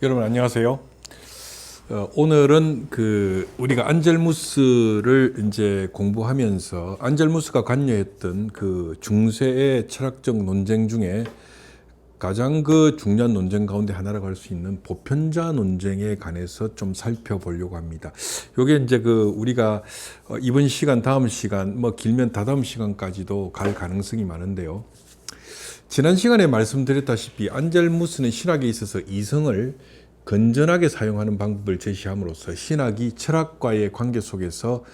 여러분 안녕하세요. 오늘은 우리가 안젤무스를 이제 공부하면서 안젤무스가 관여했던 그 중세의 철학적 논쟁 중에 가장 중요한 논쟁 가운데 하나라고 할 수 있는 보편자 논쟁에 관해서 좀 살펴보려고 합니다. 요게 이제 우리가 이번 시간, 다음 시간, 뭐 길면 다다음 시간까지도 갈 가능성이 많은데요. 지난 시간에 말씀드렸다시피 안젤무스는 신학에 있어서 이성을 건전하게 사용하는 방법을 제시함으로써 신학이 철학과의 관계 속에서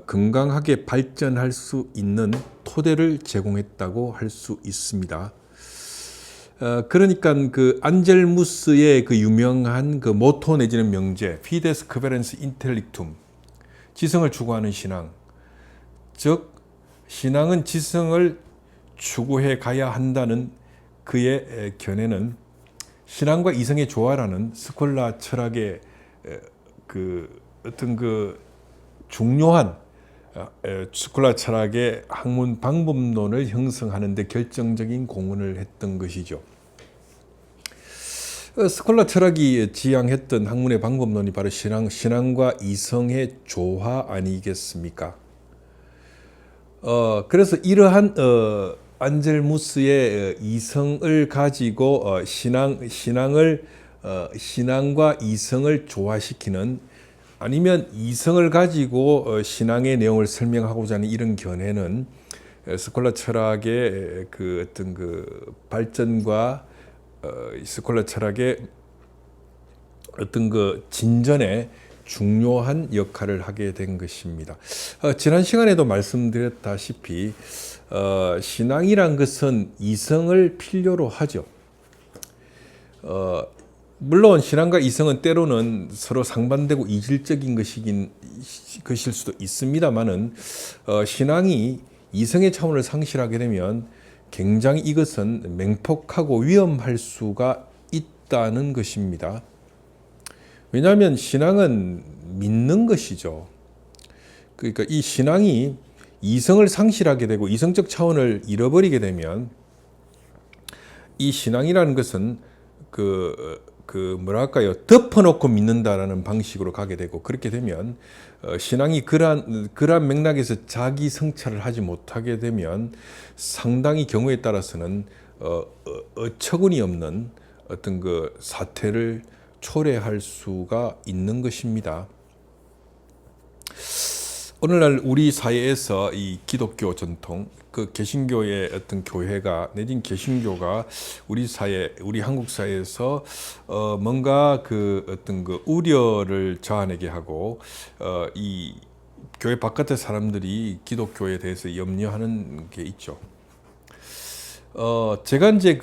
건강하게 발전할 수 있는 토대를 제공했다고 할 수 있습니다. 그러니까 안젤무스의 유명한 모토 내지는 명제, Fides Quaerens Intellectum, 지성을 추구하는 신앙, 즉 신앙은 지성을 추구해 가야 한다는 그의 견해는 신앙과 이성의 조화라는 스콜라 철학의 어떤 중요한 스콜라 철학의 학문 방법론을 형성하는 데 결정적인 공헌을 했던 것이죠. 스콜라 철학이 지향했던 학문의 방법론이 바로 신앙과 이성의 조화 아니겠습니까? 그래서 이러한 안젤무스의 이성을 가지고 신앙과 이성을 조화시키는, 아니면 이성을 가지고 신앙의 내용을 설명하고자 하는 이런 견해는 스콜라 철학의 어떤 발전과 스콜라 철학의 어떤 진전에 중요한 역할을 하게 된 것입니다. 지난 시간에도 말씀드렸다시피 신앙이란 것은 이성을 필요로 하죠. 물론 신앙과 이성은 때로는 서로 상반되고 이질적인 것일 수도 있습니다만은 신앙이 이성의 차원을 상실하게 되면 굉장히 이것은 맹폭하고 위험할 수가 있다는 것입니다. 왜냐하면 신앙은 믿는 것이죠. 그러니까 이 신앙이 이성을 상실하게 되고 이성적 차원을 잃어버리게 되면 이 신앙이라는 것은 덮어놓고 믿는다라는 방식으로 가게 되고, 그렇게 되면 신앙이 그러한 맥락에서 자기 성찰을 하지 못하게 되면 상당히 경우에 따라서는 어처구니 없는 어떤 사태를 초래할 수가 있는 것입니다. 오늘날 우리 사회에서 이 기독교 전통, 개신교의 어떤 교회가 내진 개신교가 우리 한국 사회에서 뭔가 어떤 우려를 자아내게 하고 이 교회 바깥의 사람들이 기독교에 대해서 염려하는 게 있죠. 제가 이제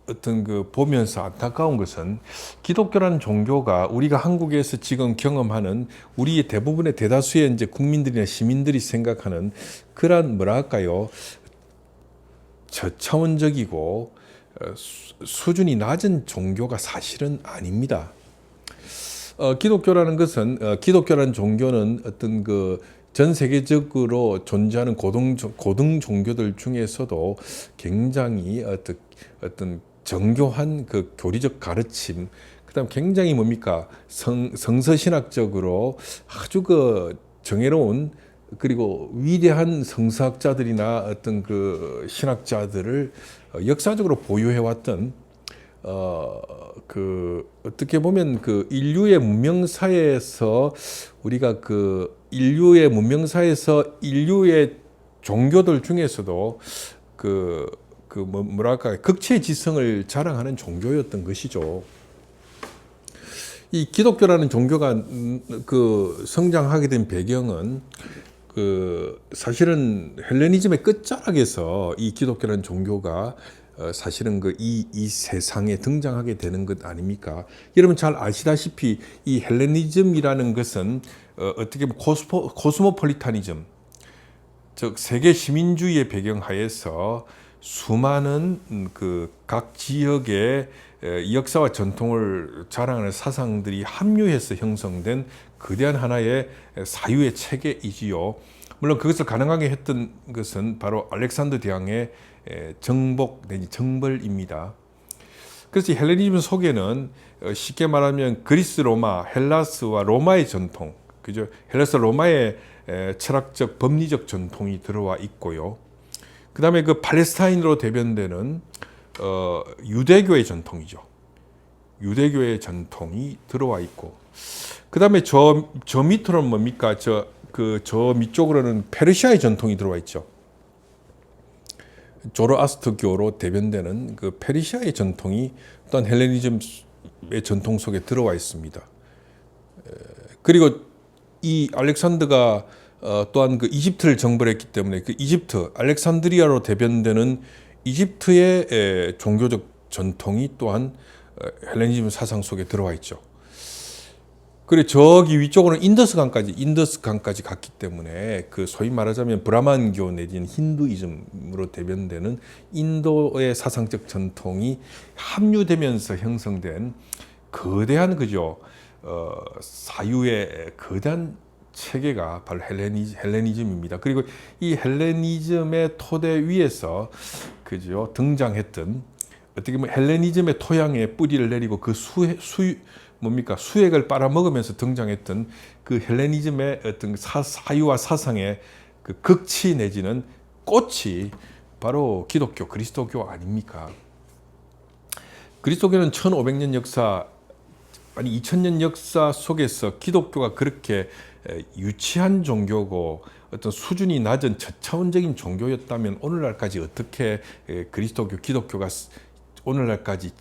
어떤 보면서 안타까운 것은 기독교라는 종교가 우리가 한국에서 지금 경험하는 우리의 대부분의 대다수의 이제 국민들이나 시민들이 생각하는 그런 저차원적이고 수준이 낮은 종교가 사실은 아닙니다. 기독교라는 종교는 어떤 전 세계적으로 존재하는 고등 종교들 중에서도 굉장히 어떤 정교한 교리적 가르침, 그다음 굉장히 성서신학적으로 아주 정의로운 그리고 위대한 성서학자들이나 어떤 신학자들을 역사적으로 보유해왔던 어떻게 보면 인류의 문명사에서 우리가 인류의 문명사에서 인류의 종교들 중에서도 극체지성을 자랑하는 종교였던 것이죠. 이 기독교라는 종교가 성장하게 된 배경은 사실은 헬레니즘의 끝자락에서 이 기독교라는 종교가 사실은 이 세상에 등장하게 되는 것 아닙니까? 여러분 잘 아시다시피 이 헬레니즘이라는 것은 어떻게 보면 코스모폴리타니즘, 즉 세계 시민주의의 배경하에서 수많은 각 지역의 역사와 전통을 자랑하는 사상들이 합류해서 형성된 거대한 하나의 사유의 체계이지요. 물론 그것을 가능하게 했던 것은 바로 알렉산더 대왕의 정복 내지 정벌입니다. 그래서 이 헬레니즘 속에는 쉽게 말하면 그리스, 로마, 헬라스와 로마의 전통, 그죠? 헬라스, 로마의 철학적, 법리적 전통이 들어와 있고요. 그 다음에 그 팔레스타인으로 대변되는 유대교의 전통이죠. 유대교의 전통이 들어와 있고, 그 다음에 저 밑으로는 뭡니까? 저 밑쪽으로는 페르시아의 전통이 들어와 있죠. 조로아스트교로 대변되는 그 페르시아의 전통이 또한 헬레니즘의 전통 속에 들어와 있습니다. 그리고 이 알렉산더가 또한 그 이집트를 정벌했기 때문에 그 이집트, 알렉산드리아로 대변되는 이집트의 종교적 전통이 또한 헬레니즘 사상 속에 들어와 있죠. 그리고 저기 위쪽으로는 인더스강까지 갔기 때문에 그 소위 말하자면 브라만교 내지는 힌두이즘으로 대변되는 인도의 사상적 전통이 합류되면서 형성된 거대한 그죠 사유의 거대한 체계가 바로 헬레니즘입니다. 그리고 이 헬레니즘의 토대 위에서 그죠 등장했던 어떻게 보면 헬레니즘의 토양에 뿌리를 내리고 그 수액을 빨아먹으면서 등장했던 그 헬레니즘의 어떤 사유와 사상의 그 극치 내지는 꽃이 바로 기독교, 그리스도교 아닙니까? 그리스도교는 1500년 역사, 아니 2000년 역사 속에서 기독교가 그렇게 유치한 종교고 어떤 수준이 낮은 저차원적인 종교였다면 오늘날까지 어떻게 그리스도교, 기독교가 오늘날까지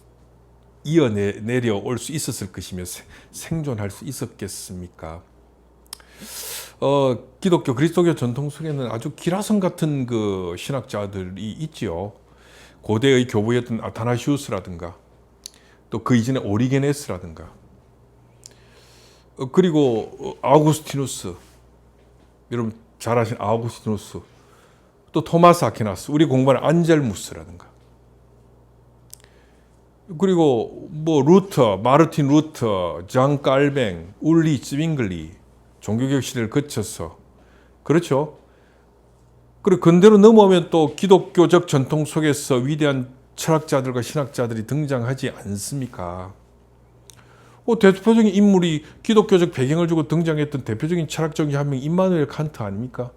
이어내려올 수 있었을 것이며 생존할 수 있었겠습니까? 기독교, 그리스도교 전통 속에는 아주 기라성 같은 그 신학자들이 있지요. 고대의 교부였던 아타나시우스라든가 또 그 이전에 오리게네스라든가 그리고 아우구스티누스, 여러분 잘 아시는 아우구스티누스, 또 토마스 아퀴나스, 우리 공부하는 안젤무스라든가 그리고 뭐 마르틴 루터, 장 깔뱅, 울리 찌빙글리 종교개혁 시대를 거쳐서 그렇죠. 그리고 근대로 넘어오면 또 기독교적 전통 속에서 위대한 철학자들과 신학자들이 등장하지 않습니까? 대표적인 인물이 기독교적 배경을 주고 등장했던 대표적인 철학적인 한 명 임마누엘 칸트 아닙니까?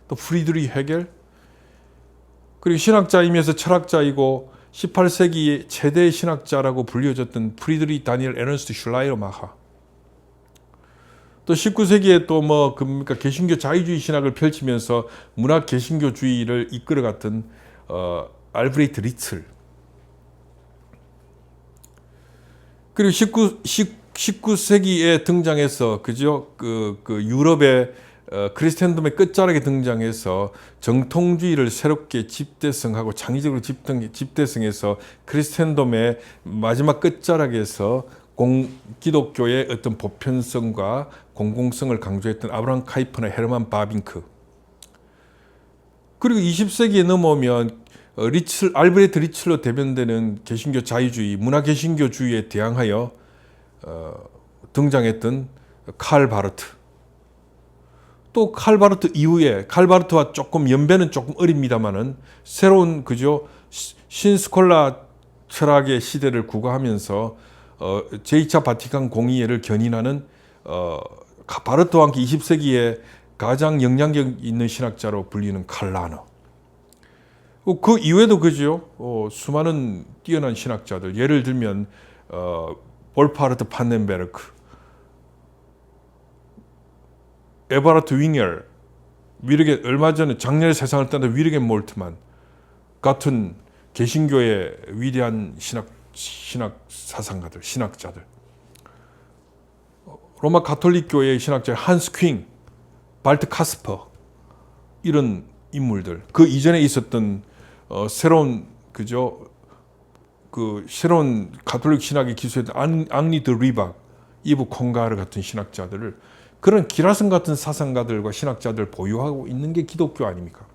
또 프리드리히 헤겔, 그리고 신학자이면서 철학자이고 18세기의 최대 신학자라고 불려졌던 프리드리히 다니엘 에른스트 슐라이어마하, 또 19세기에 또 개신교 자유주의 신학을 펼치면서 문학 개신교주의를 이끌어갔던 알브레히트 리틀, 그리고 19세기에 등장해서 그죠 그 유럽의 크리스텐덤의 끝자락에 등장해서 정통주의를 새롭게 집대성하고 창의적으로 집대성해서 크리스텐덤의 마지막 끝자락에서 기독교의 어떤 보편성과 공공성을 강조했던 아브라함 카이퍼나 헤르만 바빙크, 그리고 20세기에 넘어오면 알브레히트 리틀로 대변되는 개신교 자유주의, 문화 개신교주의에 대항하여 등장했던 칼 바르트, 또 칼 바르트 이후에 칼 바르트와 조금 연배는 조금 어립니다만은 새로운 그죠 신스콜라 철학의 시대를 구가하면서 제2차 바티칸 공의회를 견인하는 바르트와 함께 20세기에 가장 영향력 있는 신학자로 불리는 칼라너, 그 이외에도 그죠 수많은 뛰어난 신학자들, 예를 들면 볼파르트 판넨베르크, 에버하트 윙열, 얼마 전에 작년에 세상을 떠난 위르겐 몰트만 같은 개신교의 위대한 신학 사상가들, 신학자들, 로마 가톨릭교의 신학자 한스 퀸, 발트 카스퍼, 이런 인물들, 그 이전에 있었던 새로운 그죠 새로운 가톨릭 신학의 기수였던 앙리 드 리박, 이브 콩가르 같은 신학자들을, 그런 기라성 같은 사상가들과 신학자들 보유하고 있는 게 기독교 아닙니까?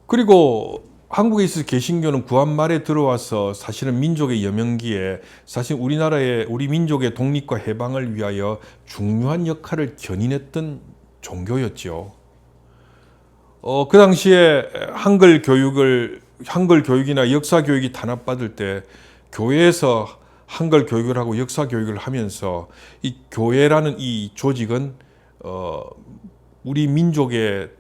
그리고 한국에 있어서 개신교는 구한 말에 들어와서 사실은 민족의 여명기에 사실 우리 민족의 독립과 해방을 위하여 중요한 역할을 견인했던 종교였죠. 그 당시에 한글 교육을 한글 교육이나 역사 교육이 탄압받을 때 교회에서 한글 교육을 하고 역사 교육을 하면서 이 교회라는 이 조직은 우리 민족의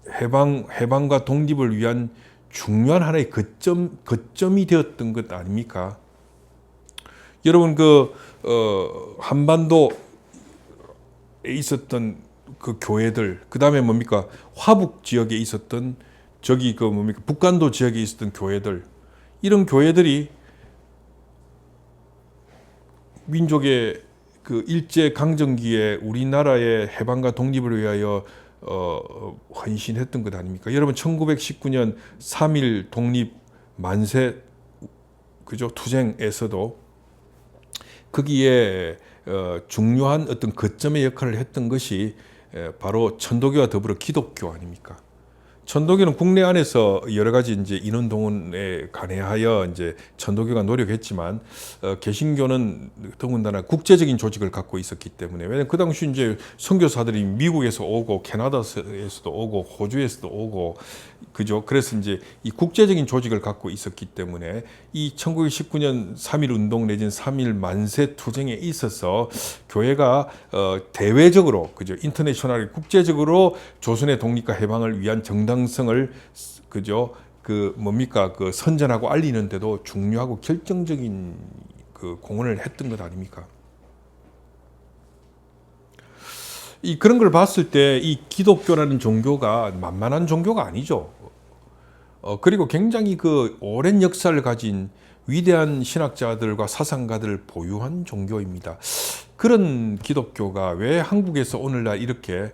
해방과 독립을 위한 중요한 하나의 거점이 되었던 것 아닙니까? 여러분 한반도에 있었던 그 교회들, 그 다음에 뭡니까? 화북 지역에 있었던 북간도 지역에 있었던 교회들, 이런 교회들이 민족의 그 일제 강점기에 우리나라의 해방과 독립을 위하여 헌신했던 것 아닙니까? 여러분 1919년 3.1 독립 만세 투쟁에서도 거기에 중요한 어떤 거점의 역할을 했던 것이 바로 천도교와 더불어 기독교 아닙니까? 천도교는 국내 안에서 여러 가지 이제 인원 동원에 관해하여 이제 천도교가 노력했지만 개신교는 더군다나 국제적인 조직을 갖고 있었기 때문에, 왜냐면 그 당시 이제 선교사들이 미국에서 오고 캐나다에서도 오고 호주에서도 오고 그죠. 그래서 이제 이 국제적인 조직을 갖고 있었기 때문에 이 1919년 3.1 운동 내지는 3.1 만세 투쟁에 있어서 교회가 대외적으로 그죠, 인터내셔널 국제적으로 조선의 독립과 해방을 위한 정당성을 그죠, 선전하고 알리는데도 중요하고 결정적인 그 공헌을 했던 것 아닙니까? 그런 걸 봤을 때 이 기독교라는 종교가 만만한 종교가 아니죠. 그리고 굉장히 그 오랜 역사를 가진 위대한 신학자들과 사상가들을 보유한 종교입니다. 그런 기독교가 왜 한국에서 오늘날 이렇게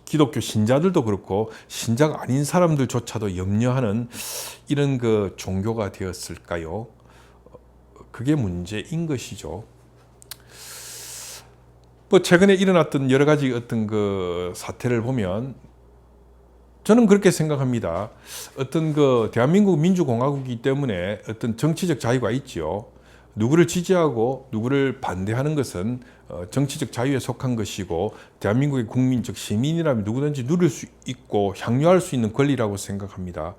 기독교 신자들도 그렇고 신자가 아닌 사람들조차도 염려하는 이런 그 종교가 되었을까요? 그게 문제인 것이죠. 최근에 일어났던 여러 가지 어떤 그 사태를 보면 저는 그렇게 생각합니다. 어떤 대한민국 민주공화국이기 때문에 어떤 정치적 자유가 있지요. 누구를 지지하고 누구를 반대하는 것은 정치적 자유에 속한 것이고, 대한민국의 국민적 시민이라면 누구든지 누릴 수 있고 향유할 수 있는 권리라고 생각합니다.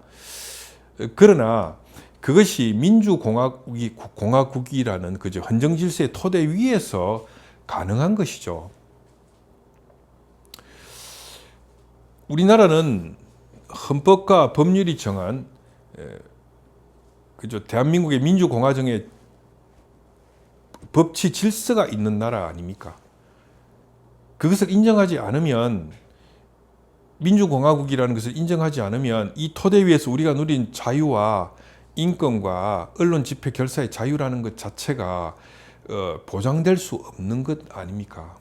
그러나 그것이 공화국이라는 그저 헌정 질서의 토대 위에서 가능한 것이죠. 우리나라는 헌법과 법률이 정한 대한민국의 민주공화정의 법치 질서가 있는 나라 아닙니까? 그것을 인정하지 않으면, 민주공화국이라는 것을 인정하지 않으면 이 토대 위에서 우리가 누린 자유와 인권과 언론 집회 결사의 자유라는 것 자체가 보장될 수 없는 것 아닙니까?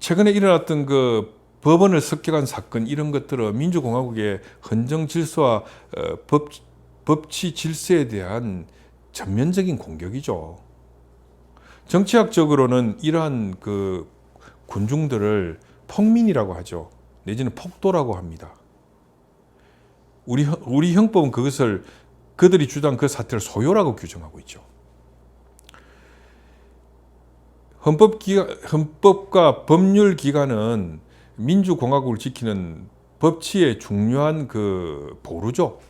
최근에 일어났던 그 법원을 습격한 사건, 이런 것들은 민주공화국의 헌정 질서와 법치 질서에 대한 전면적인 공격이죠. 정치학적으로는 이러한 그 군중들을 폭민이라고 하죠. 내지는 폭도라고 합니다. 우리 형법은 그들이 주장한 그 사태를 소요라고 규정하고 있죠. 헌법과 법률 기관은 민주공화국을 지키는 법치의 중요한 그 보루죠.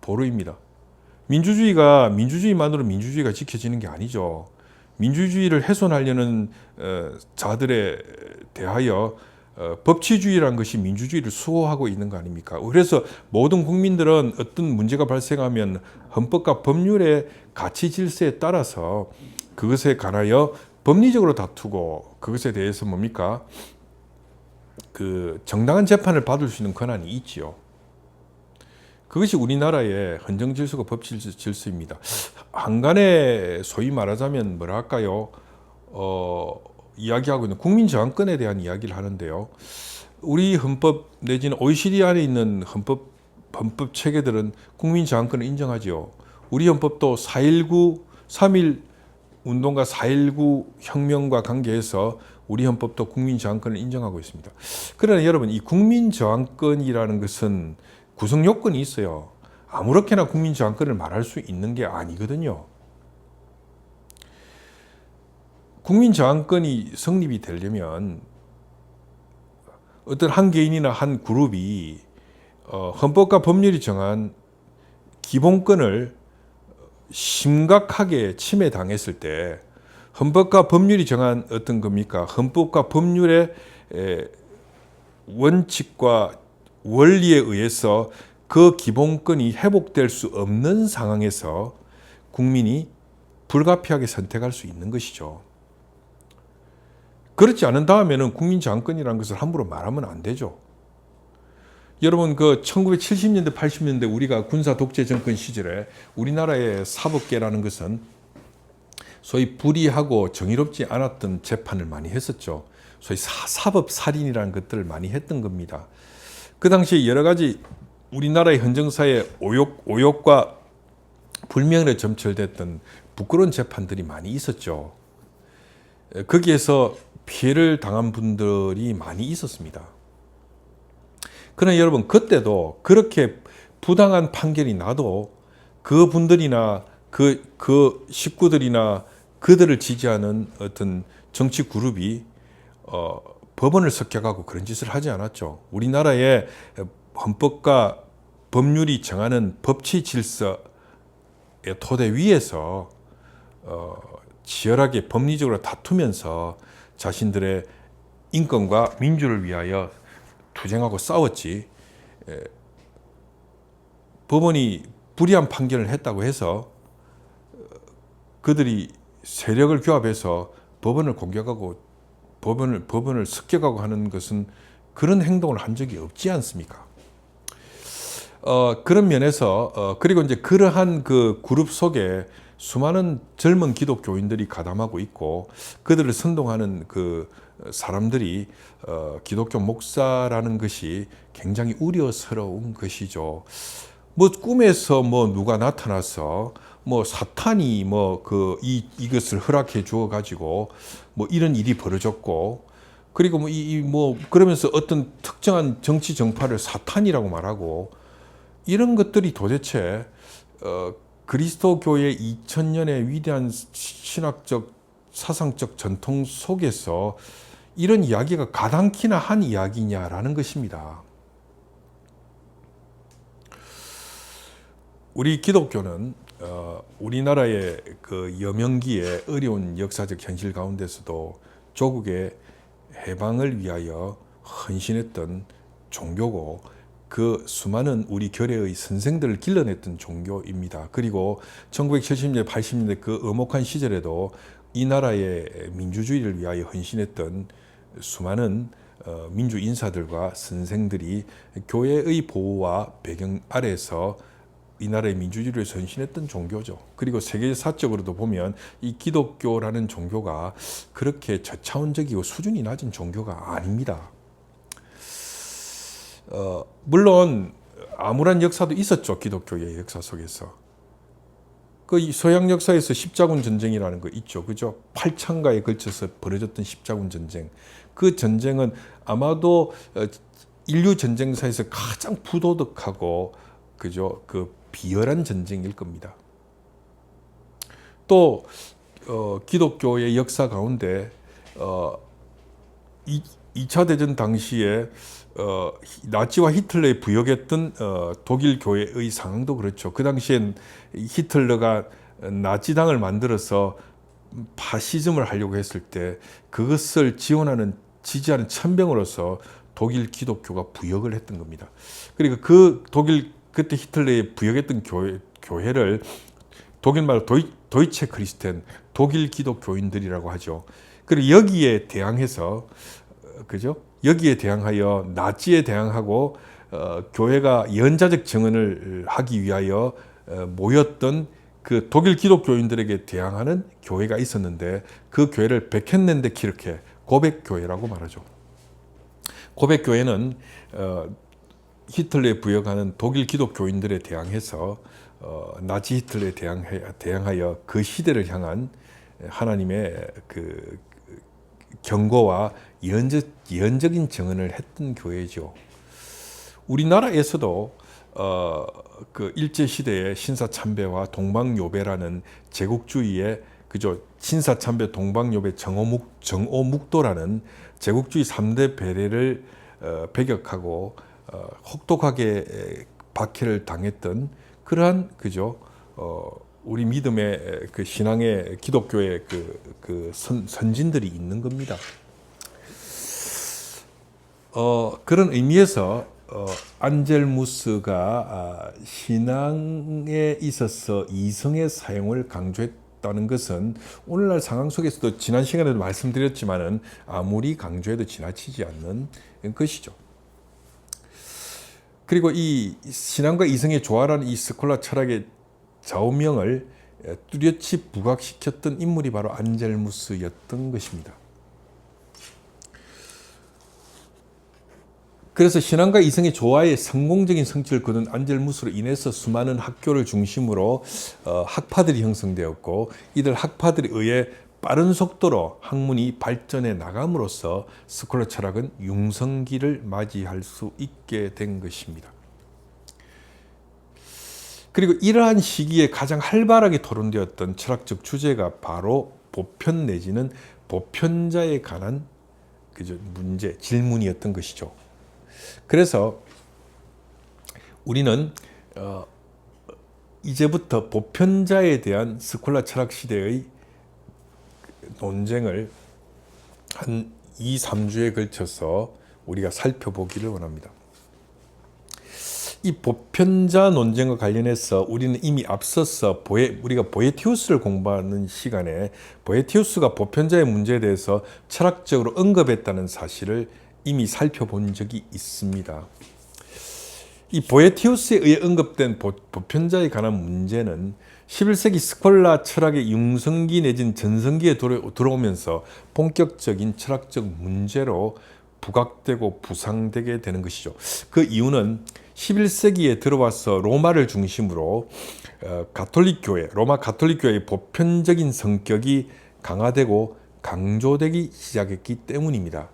보루입니다. 민주주의만으로 민주주의가 지켜지는 게 아니죠. 민주주의를 훼손하려는 자들에 대하여 법치주의라는 것이 민주주의를 수호하고 있는 거 아닙니까? 그래서 모든 국민들은 어떤 문제가 발생하면 헌법과 법률의 가치 질서에 따라서 그것에 관하여 법리적으로 다투고, 그것에 대해서 그 정당한 재판을 받을 수 있는 권한이 있지요. 그것이 우리나라의 헌정 질서가 법치 질서입니다. 한간에 소위 말하자면 이야기하고 있는 국민 저항권에 대한 이야기를 하는데요. 우리 헌법 내지는 OECD 안에 있는 헌법 체계들은 국민 저항권을 인정하지요. 우리 헌법도 3.1 운동과 4.19 혁명과 관계해서 우리 헌법도 국민 저항권을 인정하고 있습니다. 그러나 여러분, 이 국민 저항권이라는 것은 구성 요건이 있어요. 아무렇게나 국민 저항권을 말할 수 있는 게 아니거든요. 국민 저항권이 성립이 되려면 어떤 한 개인이나 한 그룹이 헌법과 법률이 정한 기본권을 심각하게 침해당했을 때 헌법과 법률이 정한 어떤 겁니까? 헌법과 법률의 원칙과 원리에 의해서 그 기본권이 회복될 수 없는 상황에서 국민이 불가피하게 선택할 수 있는 것이죠. 그렇지 않은 다음에는 국민장악권이라는 것을 함부로 말하면 안 되죠. 여러분, 그 1970년대, 80년대 우리가 군사 독재 정권 시절에 우리나라의 사법계라는 것은 소위 불의하고 정의롭지 않았던 재판을 많이 했었죠. 소위 사법 살인이라는 것들을 많이 했던 겁니다. 그 당시에 여러 가지 우리나라의 헌정사의 오욕과 불명예로 점철됐던 부끄러운 재판들이 많이 있었죠. 거기에서 피해를 당한 분들이 많이 있었습니다. 그러나 여러분, 그때도 그렇게 부당한 판결이 나도 그 분들이나 그 식구들이나 그들을 지지하는 어떤 정치 그룹이 법원을 습격하고 그런 짓을 하지 않았죠. 우리나라의 헌법과 법률이 정하는 법치 질서의 토대 위에서 치열하게 법리적으로 다투면서 자신들의 인권과 민주를 위하여 투쟁하고 싸웠지. 법원이 불의한 판결을 했다고 해서 그들이 세력을 규합해서 법원을 공격하고 법원을 습격하고 하는 것은 그런 행동을 한 적이 없지 않습니까? 그런 면에서 그리고 이제 그러한 그 그룹 속에 수많은 젊은 기독교인들이 가담하고 있고 그들을 선동하는 그 사람들이 기독교 목사라는 것이 굉장히 우려스러운 것이죠. 뭐 꿈에서 뭐 누가 나타나서 뭐 사탄이 뭐 이것을 허락해 주어 가지고 뭐 이런 일이 벌어졌고 그리고 뭐 그러면서 어떤 특정한 정치 정파를 사탄이라고 말하고 이런 것들이 도대체 그리스도교의 2000년의 위대한 신학적 사상적 전통 속에서 이런 이야기가 가당키나 한 이야기냐라는 것입니다. 우리 기독교는 우리나라의 그 여명기의 어려운 역사적 현실 가운데서도 조국의 해방을 위하여 헌신했던 종교고 그 수많은 우리 결의의 선생들을 길러냈던 종교입니다. 그리고 1970년대, 80년대 그 엄혹한 시절에도 이 나라의 민주주의를 위하여 헌신했던 수많은 민주 인사들과 선생들이 교회의 보호와 배경 아래서 이 나라의 민주주의를 헌신했던 종교죠. 그리고 세계사적으로도 보면 이 기독교라는 종교가 그렇게 저차원적이고 수준이 낮은 종교가 아닙니다. 물론 암울한 역사도 있었죠. 기독교의 역사 속에서. 그 서양 역사에서 십자군 전쟁이라는 거 있죠. 그죠? 8천가에 걸쳐서 벌어졌던 십자군 전쟁. 그 전쟁은 아마도 인류 전쟁사에서 가장 부도덕하고 그죠? 그 비열한 전쟁일 겁니다. 또 기독교의 역사 가운데 2차 대전 당시에 나치와 히틀러에 부역했던 독일 교회의 상황도 그렇죠. 그 당시엔 히틀러가 나치당을 만들어서 파시즘을 하려고 했을 때 그것을 지지하는 천병으로서 독일 기독교가 부역을 했던 겁니다. 그리고 그때 히틀러에 부역했던 교회를 독일말로 도이체 크리스텐, 독일 기독교인들이라고 하죠. 그리고 여기에 대항해서 그죠? 여기에 대항하여 나치에 대항하고 교회가 연자적 정언을 하기 위하여 모였던 그 독일 기독교인들에게 대항하는 교회가 있었는데 그 교회를 베켄랜드 키르케 고백교회라고 말하죠. 고백교회는 히틀러에 부역하는 독일 기독교인들에 대항해서 나치 히틀러에 대항하여 그 시대를 향한 하나님의 그 경고와 예언적인 증언을 했던 교회죠. 우리나라에서도 그 일제 시대의 신사참배와 동방요배라는 제국주의의 그죠 신사참배 동방요배 정오묵도라는 제국주의 3대 배례를 배격하고 혹독하게 박해를 당했던 그러한 그죠 우리 믿음의 그 신앙의 기독교의 선진들이 있는 겁니다. 그런 의미에서 안젤무스가 신앙에 있어서 이성의 사용을 강조했다는 것은 오늘날 상황 속에서도 지난 시간에도 말씀드렸지만은 아무리 강조해도 지나치지 않는 것이죠. 그리고 이 신앙과 이성의 조화라는 이 스콜라 철학의 좌우명을 뚜렷이 부각시켰던 인물이 바로 안젤무스였던 것입니다. 그래서 신앙과 이성의 조화의 성공적인 성취를 거둔 안젤무스로 인해서 수많은 학교를 중심으로 학파들이 형성되었고 이들 학파들에 의해 빠른 속도로 학문이 발전해 나감으로써 스콜라 철학은 융성기를 맞이할 수 있게 된 것입니다. 그리고 이러한 시기에 가장 활발하게 토론되었던 철학적 주제가 바로 보편 내지는 보편자에 관한 문제, 질문이었던 것이죠. 그래서 우리는 이제부터 보편자에 대한 스콜라 철학 시대의 논쟁을 한 2, 3주에 걸쳐서 우리가 살펴보기를 원합니다. 이 보편자 논쟁과 관련해서 우리는 이미 앞서서 우리가 보에티우스를 공부하는 시간에 보에티우스가 보편자의 문제에 대해서 철학적으로 언급했다는 사실을 이미 살펴본 적이 있습니다. 이 보에티우스에 의해 언급된 보편자에 관한 문제는 11세기 스콜라 철학의 융성기 내진 전성기에 들어오면서 본격적인 철학적 문제로 부각되고 부상되게 되는 것이죠. 그 이유는 11세기에 들어와서 로마를 중심으로 로마 가톨릭 교회의 보편적인 성격이 강화되고 강조되기 시작했기 때문입니다.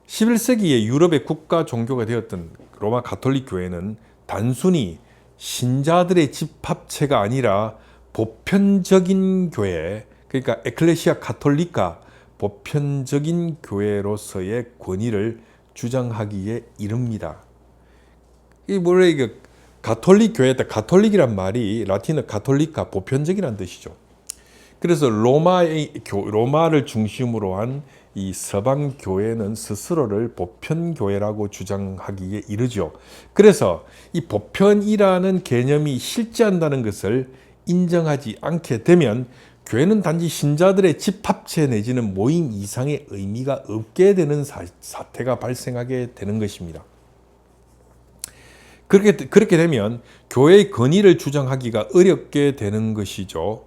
11세기에 유럽의 국가 종교가 되었던 로마 가톨릭 교회는 단순히 신자들의 집합체가 아니라 보편적인 교회, 그러니까 에클레시아 가톨리카, 보편적인 교회로서의 권위를 주장하기에 이릅니다. 이 뭐래 이게 가톨릭 교회다. 가톨릭이란 말이 라틴어 가톨리카, 보편적이라는 뜻이죠. 그래서 로마를 중심으로 한 이 서방 교회는 스스로를 보편 교회라고 주장하기에 이르죠. 그래서 이 보편이라는 개념이 실제한다는 것을 인정하지 않게 되면 교회는 단지 신자들의 집합체 내지는 모임 이상의 의미가 없게 되는 사태가 발생하게 되는 것입니다. 그렇게 되면 교회의 권위를 주장하기가 어렵게 되는 것이죠.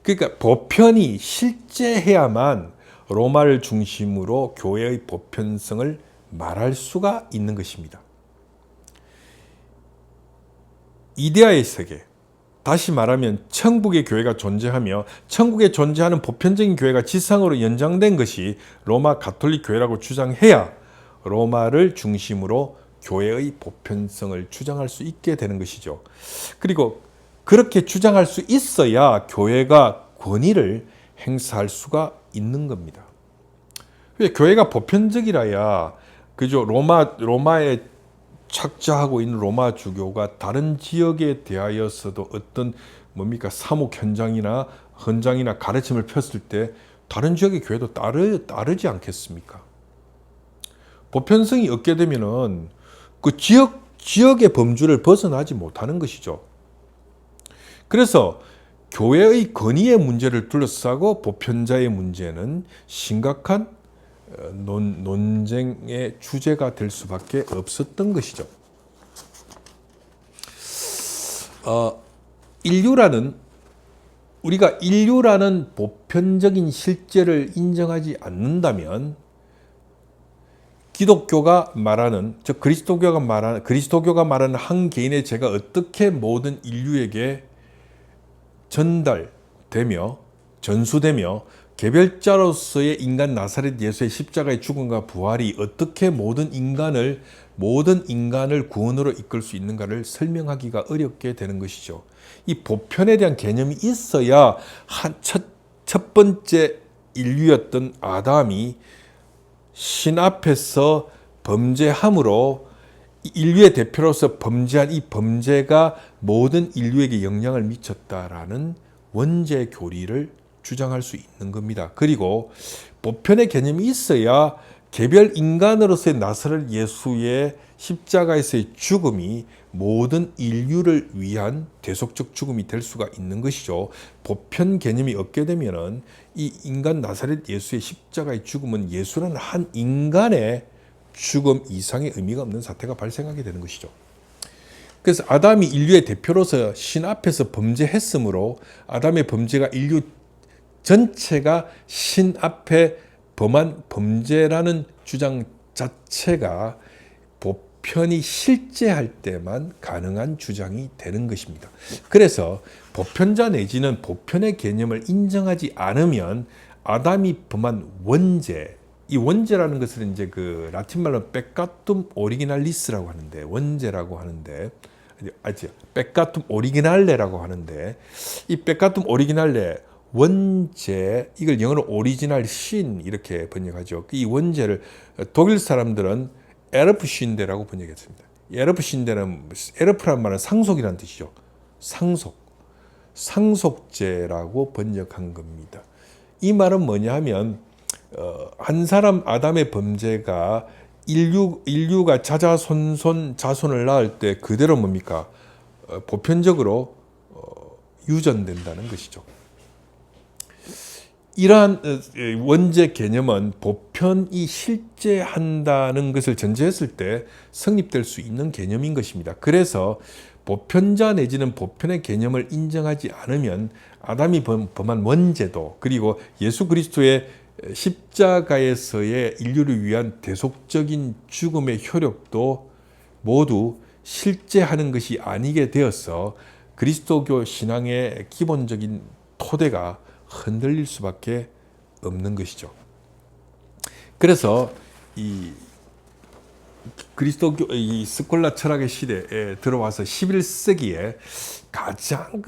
그러니까 보편이 실제해야만 로마를 중심으로 교회의 보편성을 말할 수가 있는 것입니다. 이데아의 세계, 다시 말하면 천국의 교회가 존재하며 천국에 존재하는 보편적인 교회가 지상으로 연장된 것이 로마 가톨릭 교회라고 주장해야 로마를 중심으로 교회의 보편성을 주장할 수 있게 되는 것이죠. 그리고 그렇게 주장할 수 있어야 교회가 권위를 행사할 수가 있는 겁니다. 교회가 보편적이라야 그죠 로마에 착자하고 있는 로마 주교가 다른 지역에 대하여서도 어떤 사목 현장이나 가르침을 폈을 때 다른 지역의 교회도 따르지 않겠습니까? 보편성이 없게 되면은 그 지역의 범주를 벗어나지 못하는 것이죠. 그래서 교회의 권위의 문제를 둘러싸고 보편자의 문제는 심각한 논쟁의 주제가 될 수밖에 없었던 것이죠. 우리가 인류라는 보편적인 실제를 인정하지 않는다면 그리스도교가 말하는 한 개인의 죄가 어떻게 모든 인류에게 전달되며 전수되며 개별자로서의 인간 나사렛 예수의 십자가의 죽음과 부활이 어떻게 모든 인간을 구원으로 이끌 수 있는가를 설명하기가 어렵게 되는 것이죠. 이 보편에 대한 개념이 있어야 첫 번째 인류였던 아담이 신 앞에서 범죄함으로 인류의 대표로서 범죄한 이 범죄가 모든 인류에게 영향을 미쳤다라는 원죄 교리를 주장할 수 있는 겁니다. 그리고 보편의 개념이 있어야 개별 인간으로서의 나설 예수의 십자가에서의 죽음이 모든 인류를 위한 대속적 죽음이 될 수가 있는 것이죠. 보편 개념이 없게 되면은 이 인간 나사렛 예수의 십자가의 죽음은 예수라는 한 인간의 죽음 이상의 의미가 없는 사태가 발생하게 되는 것이죠. 그래서 아담이 인류의 대표로서 신 앞에서 범죄했으므로 아담의 범죄가 인류 전체가 신 앞에 범한 범죄라는 주장 자체가 보편이 실제할 때만 가능한 주장이 되는 것입니다. 그래서 보편자 내지는 보편의 개념을 인정하지 않으면 아담이 범한 원죄, 이 원죄라는 것을 이제 그 라틴 말로 peccatum originalis라고 하는데, 원죄라고 하는데, peccatum originale라고 하는데, 이 peccatum originale 원죄, 이걸 영어로 오리지널 신 이렇게 번역하죠. 이 원죄를 독일 사람들은 에르프신데라고 번역했습니다. 에르프신데는 에르프란 말은 상속이라는 뜻이죠. 상속죄라고 번역한 겁니다. 이 말은 뭐냐 하면 한 사람 아담의 범죄가 인류가 자손을 낳을 때 그대로 뭡니까? 보편적으로 유전된다는 것이죠. 이러한 원죄 개념은 보편이 실제한다는 것을 전제했을 때 성립될 수 있는 개념인 것입니다. 그래서 보편자 내지는 보편의 개념을 인정하지 않으면 아담이 범한 원죄도 그리고 예수 그리스도의 십자가에서의 인류를 위한 대속적인 죽음의 효력도 모두 실제하는 것이 아니게 되어서 그리스도교 신앙의 기본적인 토대가 흔들릴 수밖에 없는 것이죠. 그래서 이 그리스도교 이 스콜라 철학의 시대에 들어와서 11세기에 가장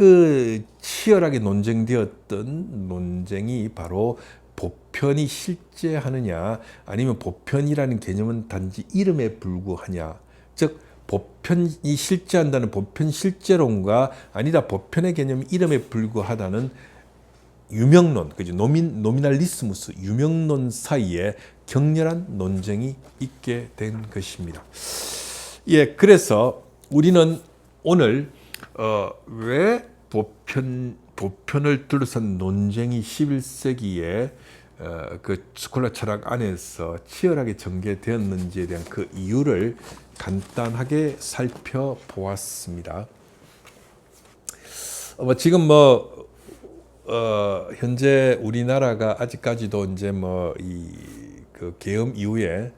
치열하게 논쟁되었던 논쟁이 바로 보편이 실제하느냐 아니면 보편이라는 개념은 단지 이름에 불구하냐, 즉 보편이 실제한다는 보편 실제론과 아니다 보편의 개념이 이름에 불구하다는 유명론, 그죠? 노미널리스무스, 유명론 사이에 격렬한 논쟁이 있게 된 것입니다. 예, 그래서 우리는 오늘 왜 보편을 둘러싼 논쟁이 11세기에 그 스콜라 철학 안에서 치열하게 전개되었는지에 대한 그 이유를 간단하게 살펴보았습니다. 지금 현재 우리나라가 아직까지도 이제 그 계엄 이후에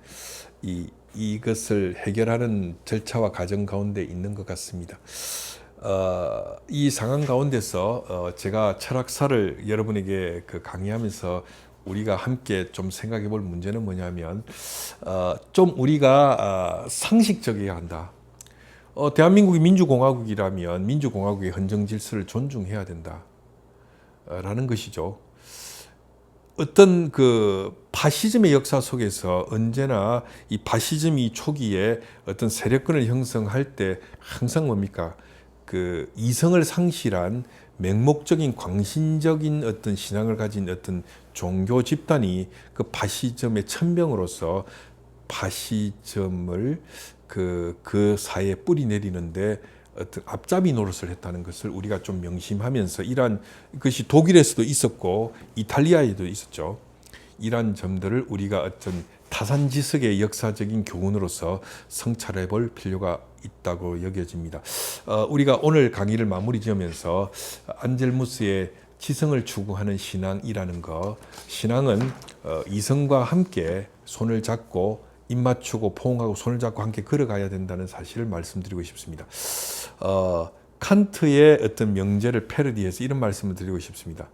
이것을 해결하는 절차와 과정 가운데 있는 것 같습니다. 이 상황 가운데서 제가 철학사를 여러분에게 강의하면서 우리가 함께 좀 생각해 볼 문제는 뭐냐면 좀 우리가 상식적이어야 한다. 대한민국이 민주공화국이라면 민주공화국의 헌정 질서를 존중해야 된다. 라는 것이죠. 어떤 파시즘의 역사 속에서 언제나 이 파시즘이 초기에 어떤 세력권을 형성할 때 항상 뭡니까? 이성을 상실한 맹목적인 광신적인 어떤 신앙을 가진 어떤 종교 집단이 그 파시즘의 천병으로서 파시즘을 그 사회에 뿌리내리는데 어떤 앞잡이 노릇을 했다는 것을 우리가 좀 명심하면서 이러한 것이 독일에서도 있었고 이탈리아에도 있었죠. 이러한 점들을 우리가 어떤 타산지석의 역사적인 교훈으로서 성찰해 볼 필요가 있다고 여겨집니다. 우리가 오늘 강의를 마무리 지으면서 안젤무스의 지성을 추구하는 신앙이라는 것, 신앙은 이성과 함께 손을 잡고 입 맞추고 포옹하고 손을 잡고 함께 걸어가야 된다는 사실을 말씀드리고 싶습니다. 칸트의 어떤 명제를 패러디해서 이런 말씀을 드리고 싶습니다.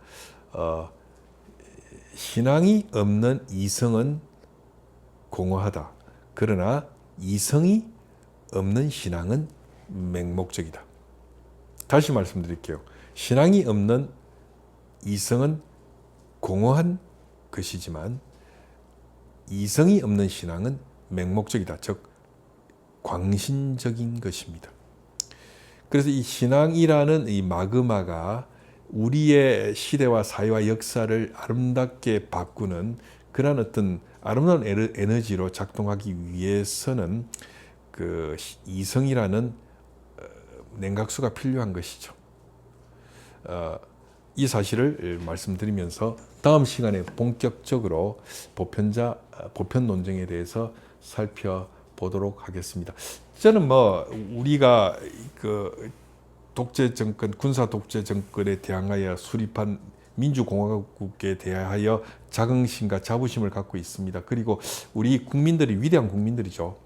신앙이 없는 이성은 공허하다. 그러나 이성이 없는 신앙은 맹목적이다. 다시 말씀드릴게요. 신앙이 없는 이성은 공허한 것이지만 이성이 없는 신앙은 맹목적이다. 즉 광신적인 것입니다. 그래서 이 신앙이라는 이 마그마가 우리의 시대와 사회와 역사를 아름답게 바꾸는 그런 어떤 아름다운 에너지로 작동하기 위해서는 그 이성이라는 냉각수가 필요한 것이죠. 이 사실을 말씀드리면서 다음 시간에 본격적으로 보편 논쟁에 대해서 살펴보도록 하겠습니다. 저는 우리가 그 독재 정권, 군사 독재 정권에 대항하여 수립한 민주공화국에 대하여 자긍심과 자부심을 갖고 있습니다. 그리고 우리 국민들이 위대한 국민들이죠.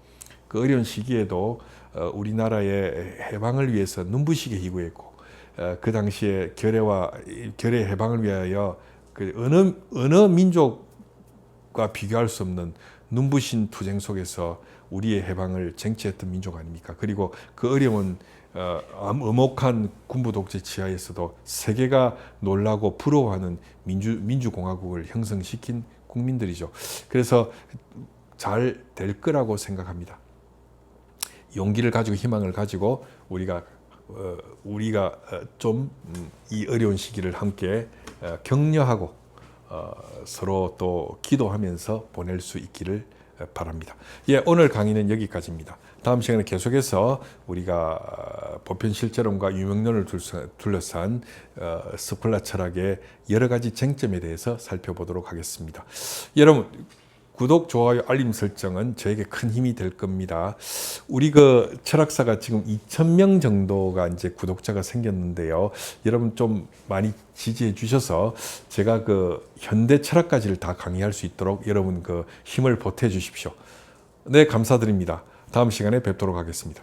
그 어려운 시기에도 우리나라의 해방을 위해서 눈부시게 희구했고, 그 당시에 결의 해방을 위하여 그 어느 민족과 비교할 수 없는 눈부신 투쟁 속에서 우리의 해방을 쟁취했던 민족 아닙니까? 그리고 그 어려운 엄혹한 군부 독재 지하에서도 세계가 놀라고 부러워하는 민주공화국을 형성시킨 국민들이죠. 그래서 잘 될 거라고 생각합니다. 용기를 가지고 희망을 가지고 우리가 좀 이 어려운 시기를 함께 격려하고 서로 또 기도하면서 보낼 수 있기를 바랍니다. 예, 오늘 강의는 여기까지입니다. 다음 시간에 계속해서 우리가 보편 실제론과 유명론을 둘러싼 스콜라 철학의 여러 가지 쟁점에 대해서 살펴보도록 하겠습니다. 여러분, 구독, 좋아요, 알림 설정은 저에게 큰 힘이 될 겁니다. 우리 그 철학사가 지금 2,000명 정도가 이제 구독자가 생겼는데요. 여러분 좀 많이 지지해 주셔서 제가 그 현대 철학까지를 다 강의할 수 있도록 여러분 그 힘을 보태 주십시오. 네, 감사드립니다. 다음 시간에 뵙도록 하겠습니다.